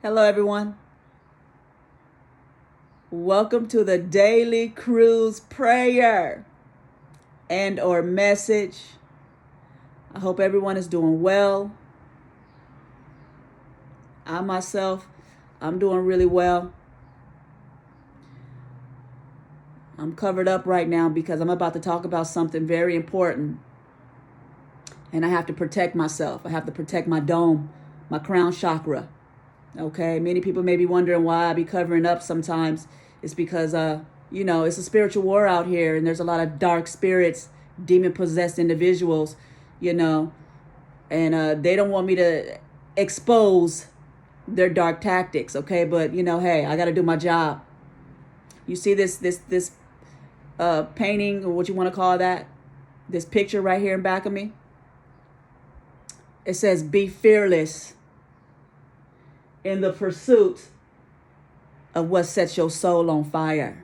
Hello, everyone. Welcome to the daily Cruz prayer and or message. I hope everyone is doing well. I myself, I'm doing really well. I'm covered up right now because I'm about to talk about something very important. And I have to protect myself. I have to protect my dome, my crown chakra. Okay, many people may be wondering why I be covering up sometimes. It's because, it's a spiritual war out here, and there's a lot of dark spirits, demon-possessed individuals, and they don't want me to expose their dark tactics, okay? But, hey, I got to do my job. You see this painting, or what you want to call that? This picture right here in back of me? It says, be fearless in the pursuit of what sets your soul on fire.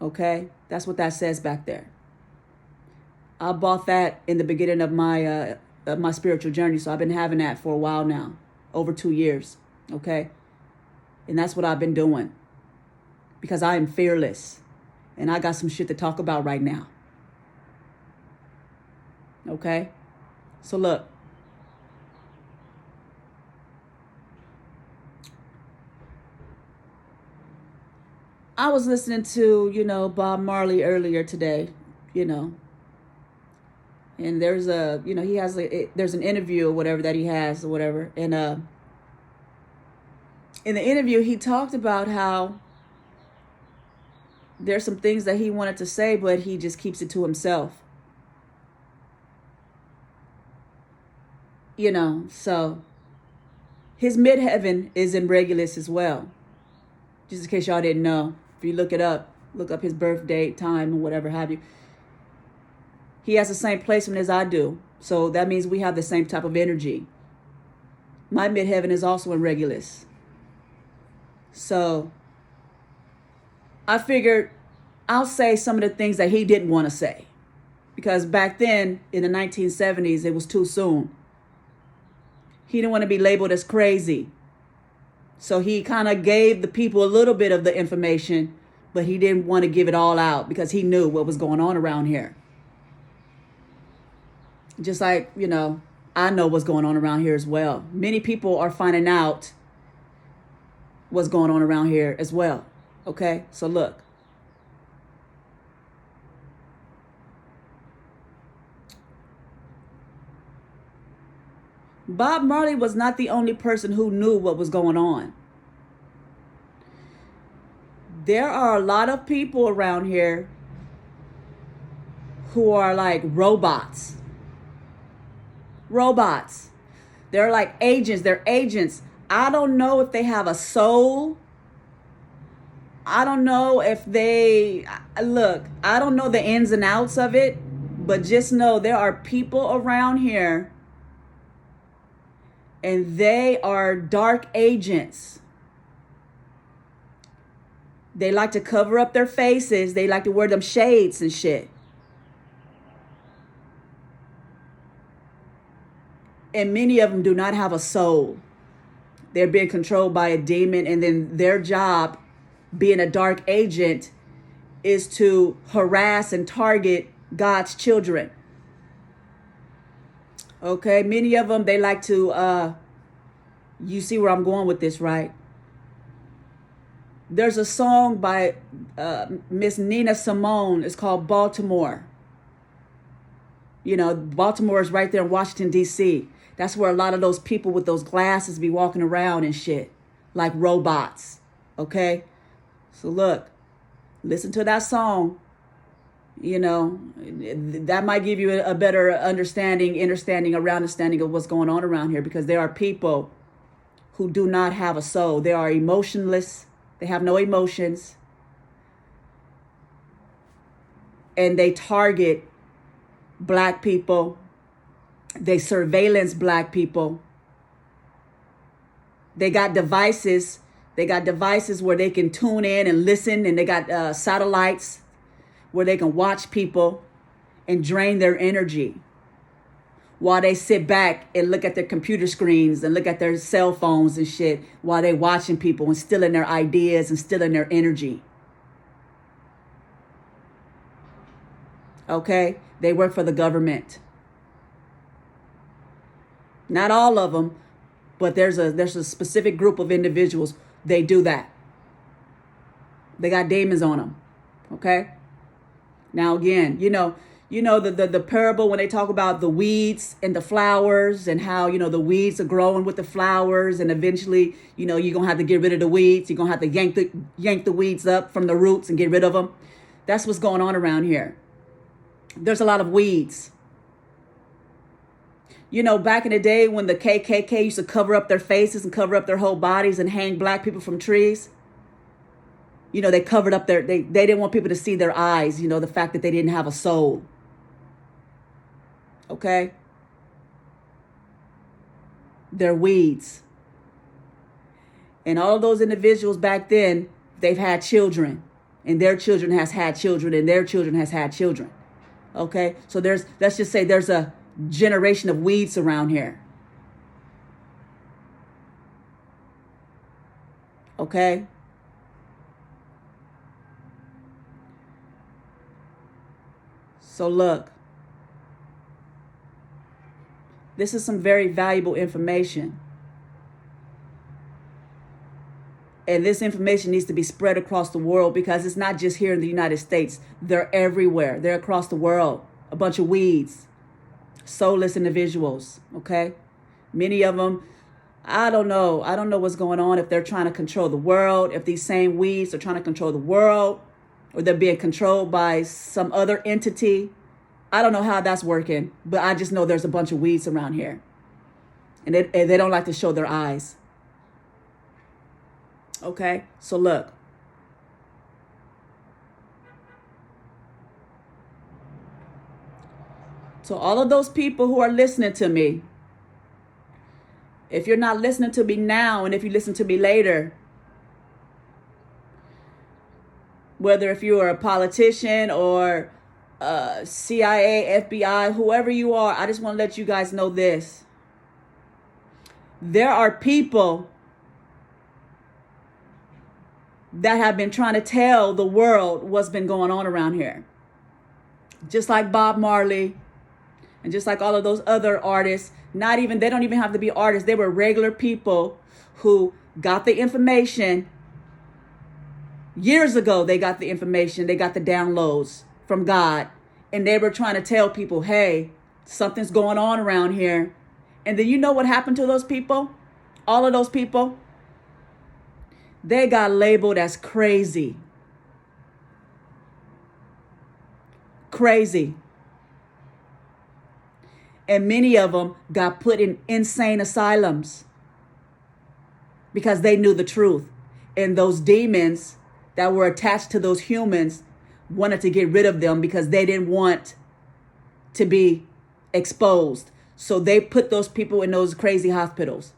Okay? That's what that says back there. I bought that in the beginning of my spiritual journey, so I've been having that for a while now, over 2 years. Okay? And that's what I've been doing because I am fearless, and I got some shit to talk about right now. Okay? So look. I was listening to, Bob Marley earlier today, and there's he has there's an interview or whatever that he has or whatever. And in the interview, he talked about how there's some things that he wanted to say, but he just keeps it to himself. So his midheaven is in Regulus as well. Just in case y'all didn't know. If you look it up, look up his birth date, time, or whatever have you. He has the same placement as I do. So that means we have the same type of energy. My midheaven is also in Regulus. So I figured I'll say some of the things that he didn't want to say. Because back then, in the 1970s, it was too soon. He didn't want to be labeled as crazy. So he kind of gave the people a little bit of the information, but he didn't want to give it all out because he knew what was going on around here. Just like, I know what's going on around here as well. Many people are finding out what's going on around here as well. Okay, so look. Bob Marley was not the only person who knew what was going on. There are a lot of people around here who are like robots. Robots. They're like agents. They're agents. I don't know if they have a soul. I don't know if I don't know the ins and outs of it, but just know there are people around here and they are dark agents. They like to cover up their faces. They like to wear them shades and shit. And many of them do not have a soul. They're being controlled by a demon, and then their job, being a dark agent, is to harass and target God's children. Okay, many of them, they like to, you see where I'm going with this, right? There's a song by Miss Nina Simone. It's called Baltimore. Baltimore is right there in Washington, D.C. That's where a lot of those people with those glasses be walking around and shit, like robots. Okay? So look, listen to that song. That might give you a better understanding of what's going on around here, because there are people who do not have a soul. They are emotionless. They have no emotions. And they target black people. They surveillance black people. They got devices. They got devices where they can tune in and listen. And they got satellites where they can watch people and drain their energy. while they sit back and look at their computer screens and look at their cell phones and shit while they watching people and stealing their ideas and stealing their energy. Okay? They work for the government. Not all of them, but there's a specific group of individuals. They do that. They got demons on them. Okay? Now again, you know the parable when they talk about the weeds and the flowers and how, the weeds are growing with the flowers, and eventually, you're going to have to get rid of the weeds. You're going to have to yank the weeds up from the roots and get rid of them. That's what's going on around here. There's a lot of weeds. Back in the day when the KKK used to cover up their faces and cover up their whole bodies and hang black people from trees. They covered up they didn't want people to see their eyes, the fact that they didn't have a soul. Okay? They're weeds. And all of those individuals back then, they've had children. And their children has had children, and their children has had children. Okay? So let's just say there's a generation of weeds around here. Okay? So look, this is some very valuable information. And this information needs to be spread across the world, because it's not just here in the United States. They're everywhere. They're across the world. A bunch of weeds, soulless individuals, okay? Many of them, I don't know what's going on, if they're trying to control the world, if these same weeds are trying to control the world, or they're being controlled by some other entity. I don't know how that's working, but I just know there's a bunch of weeds around here. And they don't like to show their eyes. Okay, so look. So all of those people who are listening to me, if you're not listening to me now, and if you listen to me later, whether if you are a politician or CIA, FBI, whoever you are, I just want to let you guys know this. There are people that have been trying to tell the world what's been going on around here. Just like Bob Marley, and just like all of those other artists. They don't even have to be artists. They were regular people who got the information. Years ago, they got the information. They got the downloads from God. And they were trying to tell people, hey, something's going on around here. And then you know what happened to those people? All of those people? They got labeled as crazy. Crazy. And many of them got put in insane asylums because they knew the truth. And those demons that were attached to those humans wanted to get rid of them because they didn't want to be exposed. So they put those people in those crazy hospitals.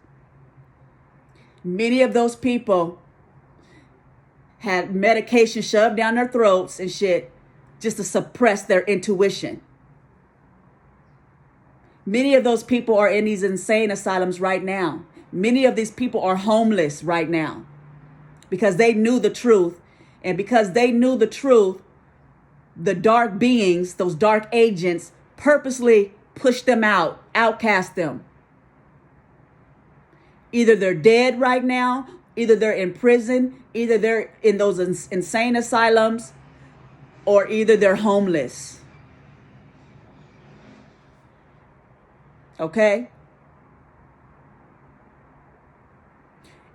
Many of those people had medication shoved down their throats and shit just to suppress their intuition. Many of those people are in these insane asylums right now. Many of these people are homeless right now because they knew the truth. And because they knew the truth, the dark beings, those dark agents, purposely pushed them out, outcast them. Either they're dead right now, either they're in prison, either they're in those insane asylums, or either they're homeless. Okay?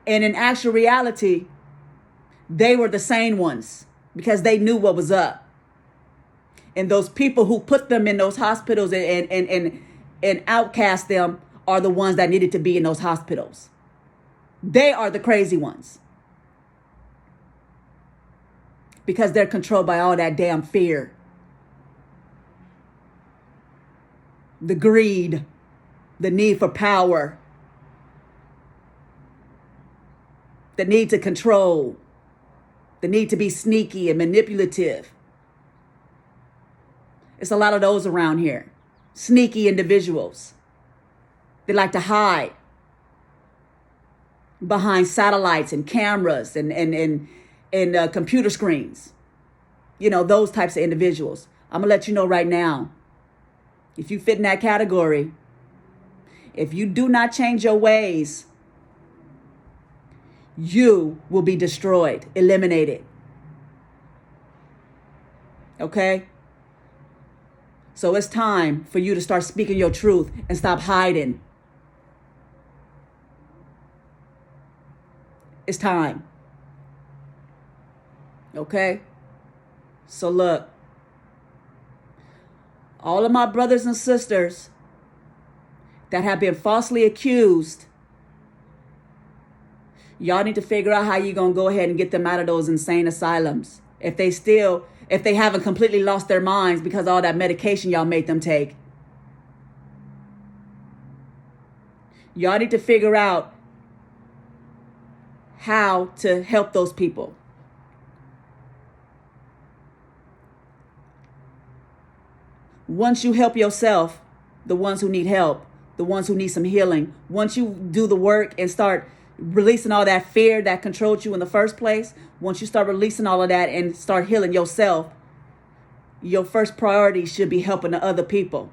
And in actual reality, they were the sane ones because they knew what was up. And those people who put them in those hospitals and outcast them are the ones that needed to be in those hospitals. They are the crazy ones. Because they're controlled by all that damn fear. The greed. The need for power. The need to control. The need to be sneaky and manipulative. It's a lot of those around here. Sneaky individuals. They like to hide behind satellites and cameras and computer screens. You know, those types of individuals. I'm going to let you know right now, if you fit in that category, if you do not change your ways, you will be destroyed, eliminated. Okay? So it's time for you to start speaking your truth and stop hiding. It's time. Okay? So look, all of my brothers and sisters that have been falsely accused, y'all need to figure out how you're going to go ahead and get them out of those insane asylums. If they haven't completely lost their minds because of all that medication y'all made them take. Y'all need to figure out how to help those people. Once you help yourself, the ones who need help, the ones who need some healing, once you do the work and start releasing all that fear that controlled you in the first place, once you start releasing all of that and start healing yourself, your first priority should be helping the other people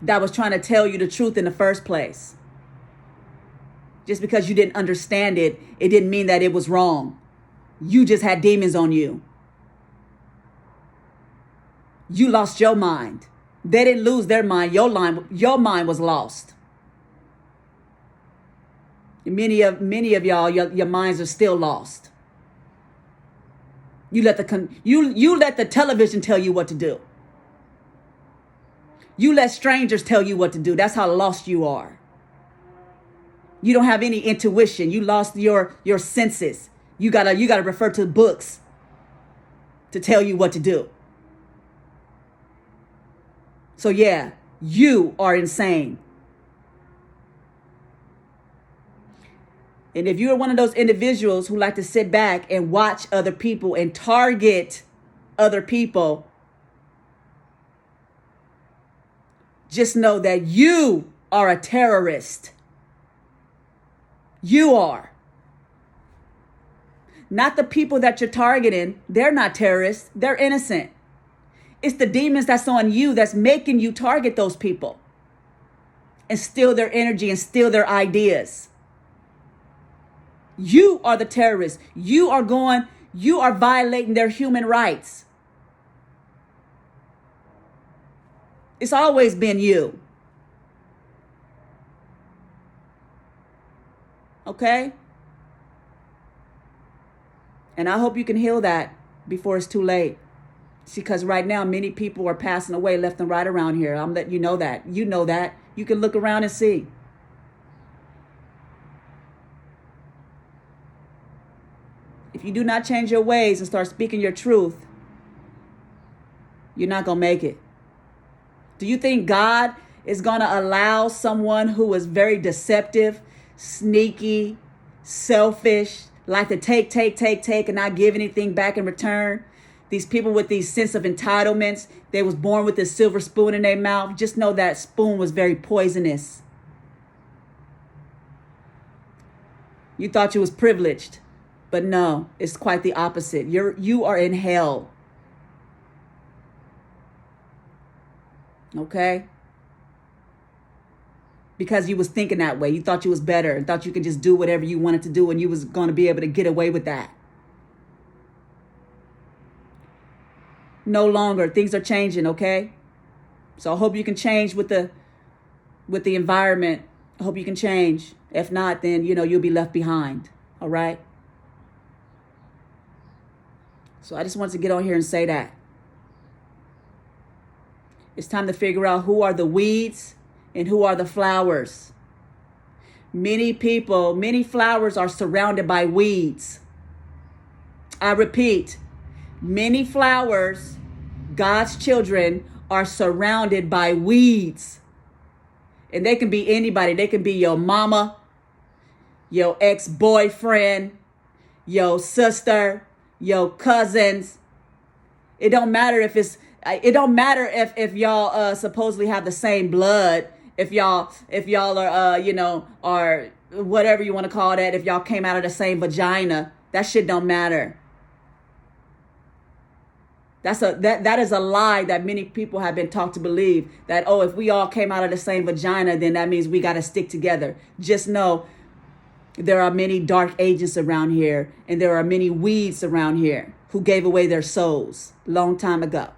that was trying to tell you the truth in the first place. Just because you didn't understand it, it didn't mean that it was wrong. You just had demons on you. You lost your mind. They didn't lose their mind. Your mind was lost. Many of y'all, your minds are still lost. You let the television tell you what to do. You let strangers tell you what to do. That's how lost you are. You don't have any intuition. You lost your senses. You gotta refer to books to tell you what to do. So yeah, you are insane. And if you're one of those individuals who like to sit back and watch other people and target other people, just know that you are a terrorist. You are. Not the people that you're targeting. They're not terrorists. They're innocent. It's the demons that's on you that's making you target those people and steal their energy and steal their ideas. You are the terrorist. You are violating their human rights. It's always been you. Okay? And I hope you can heal that before it's too late. Because right now, many people are passing away left and right around here. I'm letting you know that. You know that. You can look around and see. If you do not change your ways and start speaking your truth, you're not going to make it. Do you think God is going to allow someone who is very deceptive, sneaky, selfish, like to take, and not give anything back in return? These people with these sense of entitlements, they was born with this silver spoon in their mouth. Just know that spoon was very poisonous. You thought you was privileged, but no, it's quite the opposite. You are in hell. Okay? Because you was thinking that way. You thought you was better and thought you could just do whatever you wanted to do and you was going to be able to get away with that. No longer. Things are changing, okay? So I hope you can change with the environment. I hope you can change. If not, then, you'll be left behind. All right? So I just wanted to get on here and say that. It's time to figure out who are the weeds and who are the flowers. Many flowers are surrounded by weeds. I repeat, many flowers, God's children, are surrounded by weeds. And they can be anybody. They can be your mama, your ex-boyfriend, your sister, your cousins. It don't matter if it's It don't matter if y'all supposedly have the same blood. If y'all are are whatever you want to call that. If y'all came out of the same vagina, that shit don't matter. That is a lie that many people have been taught to believe, that, oh, if we all came out of the same vagina, then that means we got to stick together. Just know there are many dark agents around here, and there are many weeds around here who gave away their souls long time ago.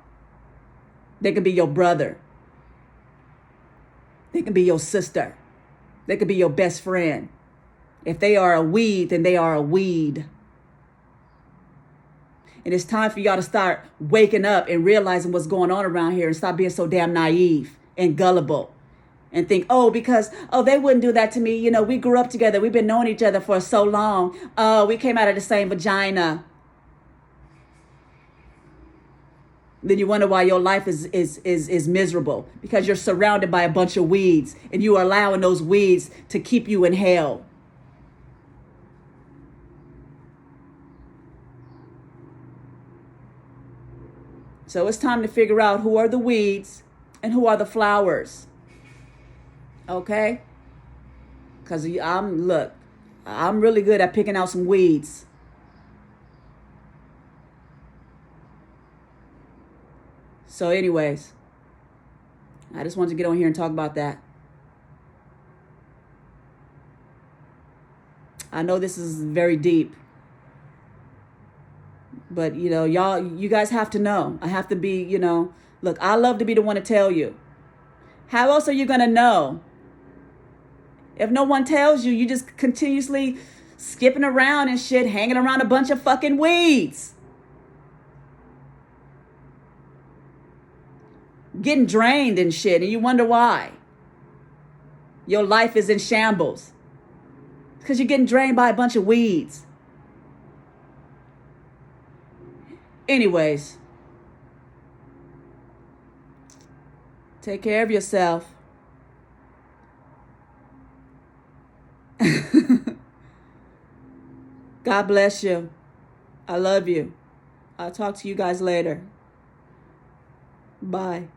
They could be your brother. They could be your sister. They could be your best friend. If they are a weed, then they are a weed. And it's time for y'all to start waking up and realizing what's going on around here, and stop being so damn naive and gullible and think, oh, because, oh, they wouldn't do that to me. You know, we grew up together. We've been knowing each other for so long. Oh, we came out of the same vagina. Then you wonder why your life is miserable, because you're surrounded by a bunch of weeds, and you are allowing those weeds to keep you in hell. So it's time to figure out who are the weeds and who are the flowers. Okay? Because I'm really good at picking out some weeds. So anyways, I just wanted to get on here and talk about that. I know this is very deep. But, you guys have to know. I have to be, look, I love to be the one to tell you. How else are you going to know? If no one tells you, you just continuously skipping around and shit, hanging around a bunch of fucking weeds. Getting drained and shit, and you wonder why. Your life is in shambles. Because you're getting drained by a bunch of weeds. Anyways, take care of yourself. God bless you. I love you. I'll talk to you guys later. Bye.